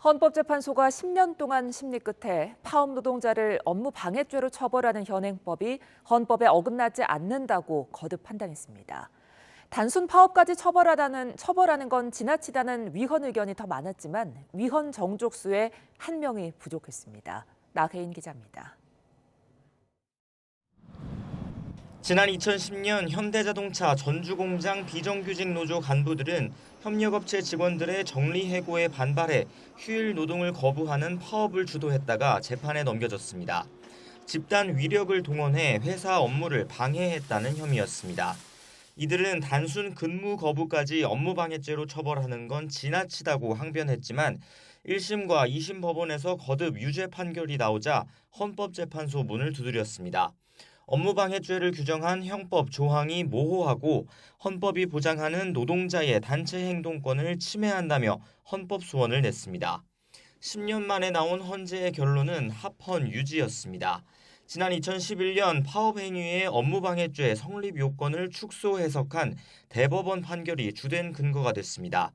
헌법재판소가 10년 동안 심리 끝에 파업 노동자를 업무 방해죄로 처벌하는 현행법이 헌법에 어긋나지 않는다고 거듭 판단했습니다. 단순 파업까지 처벌하는 건 지나치다는 위헌 의견이 더 많았지만 위헌 정족수에 한 명이 부족했습니다. 나혜인 기자입니다. 지난 2010년 현대자동차 전주공장 비정규직 노조 간부들은 협력업체 직원들의 정리해고에 반발해 휴일 노동을 거부하는 파업을 주도했다가 재판에 넘겨졌습니다. 집단 위력을 동원해 회사 업무를 방해했다는 혐의였습니다. 이들은 단순 근무 거부까지 업무방해죄로 처벌하는 건 지나치다고 항변했지만 1심과 2심 법원에서 거듭 유죄 판결이 나오자 헌법재판소 문을 두드렸습니다. 업무방해죄를 규정한 형법 조항이 모호하고 헌법이 보장하는 노동자의 단체 행동권을 침해한다며 헌법 소원을 냈습니다. 10년 만에 나온 헌재의 결론은 합헌 유지였습니다. 지난 2011년 파업 행위의 업무방해죄 성립 요건을 축소 해석한 대법원 판결이 주된 근거가 됐습니다.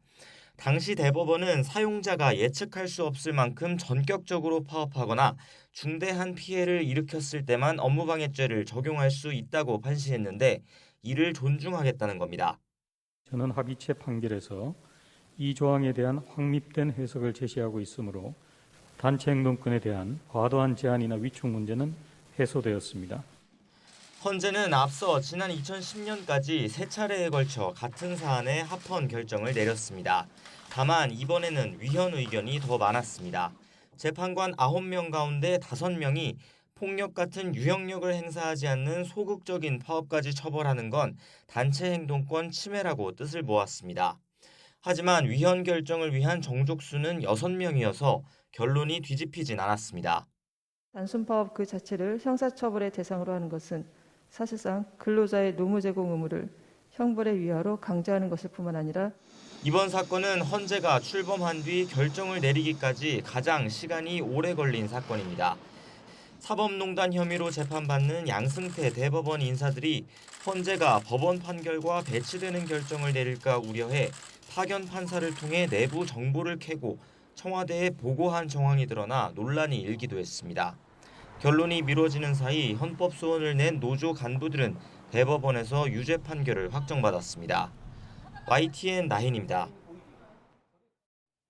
당시 대법원은 사용자가 예측할 수 없을 만큼 전격적으로 파업하거나 중대한 피해를 일으켰을 때만 업무방해죄를 적용할 수 있다고 판시했는데 이를 존중하겠다는 겁니다. 저는 합의체 판결에서 이 조항에 대한 확립된 해석을 제시하고 있으므로 단체 행동권에 대한 과도한 제한이나 위축 문제는 해소되었습니다. 헌재는 앞서 지난 2010년까지 세 차례에 걸쳐 같은 사안의 합헌 결정을 내렸습니다. 다만 이번에는 위헌 의견이 더 많았습니다. 재판관 9명 가운데 5명이 폭력 같은 유형력을 행사하지 않는 소극적인 파업까지 처벌하는 건 단체 행동권 침해라고 뜻을 모았습니다. 하지만 위헌 결정을 위한 정족수는 6명이어서 결론이 뒤집히진 않았습니다. 단순 파업 그 자체를 형사처벌의 대상으로 하는 것은 사실상 근로자의 노무 제공 의무를 형벌의 위하로 강제하는 것일 뿐만 아니라 이번 사건은 헌재가 출범한 뒤 결정을 내리기까지 가장 시간이 오래 걸린 사건입니다. 사법농단 혐의로 재판받는 양승태 대법원 인사들이 헌재가 법원 판결과 배치되는 결정을 내릴까 우려해 파견 판사를 통해 내부 정보를 캐고 청와대에 보고한 정황이 드러나 논란이 일기도 했습니다. 결론이 미뤄지는 사이 헌법 소원을 낸 노조 간부들은 대법원에서 유죄 판결을 확정받았습니다. YTN 나인입니다.